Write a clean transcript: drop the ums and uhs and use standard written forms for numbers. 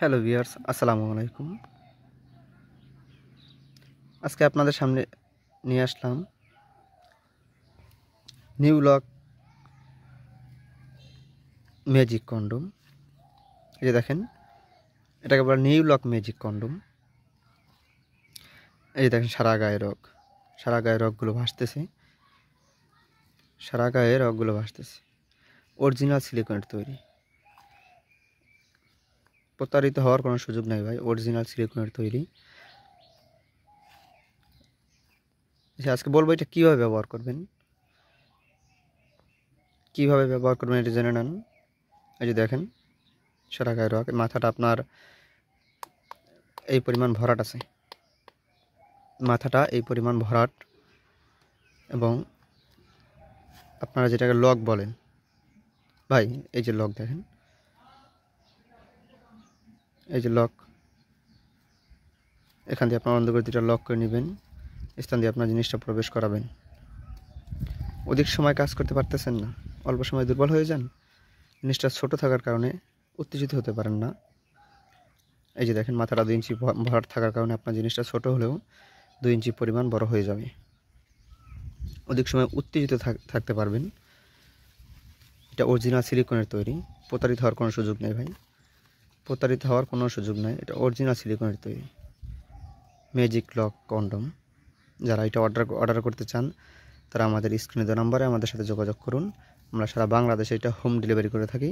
Hello viewers, আসসালামু আলাইকুম। আজকে আপনাদের সামনে নিয়ে আসলাম নিউ লক ম্যাজিক কন্ডম। এই যে দেখেন, এটাকে বলে নিউ লক ম্যাজিক কন্ডম। এই যে দেখেন, সারা গায়ে রগগুলো ভাসতেছে, অরিজিনাল সিলিকনের তৈরি। প্রতারিত হওয়ার কোনো সুযোগ নেই ভাই, অরিজিনাল সিলিকনের তৈরি। আজকে বলবো এটা কীভাবে ব্যবহার করবেন, এটা জেনে নেন। এই যে দেখেন, সারা গায়ে রগ, মাথাটা আপনার এই পরিমাণ ভরাট আছে, এবং আপনারা যেটাকে লক বলেন ভাই, এই যে লক দেখেন, এই যে লক, এখান দিয়ে আপনার অন্ধ করে দুটো লক করে নেবেন, স্থান দিয়ে আপনার জিনিসটা প্রবেশ করাবেন। অধিক সময় কাজ করতে পারতেছেন না, অল্প সময় দুর্বল হয়ে যান, জিনিসটা ছোট থাকার কারণে উত্তেজিত হতে পারেন না। এই যে দেখেন, মাথাটা 2 ইঞ্চি ভরাট থাকার কারণে আপনার জিনিসটা ছোট হলেও 2 ইঞ্চি পরিমাণ বড় হয়ে যাবে। অধিক সময় উত্তেজিত থাকতে পারবেন। এটা অরিজিনাল সিলিকনের তৈরি, প্রতারিত হওয়ার কোনো সুযোগ নেই ভাই, এটা অরিজিনাল সিলিকনের তৈরি ম্যাজিক লক কন্ডম। যারা এটা অর্ডার করতে চান তারা আমাদের স্ক্রিনে দেওয়া নাম্বারে আমাদের সাথে যোগাযোগ করুন। আমরা সারা বাংলাদেশে এটা হোম ডেলিভারি করে থাকি।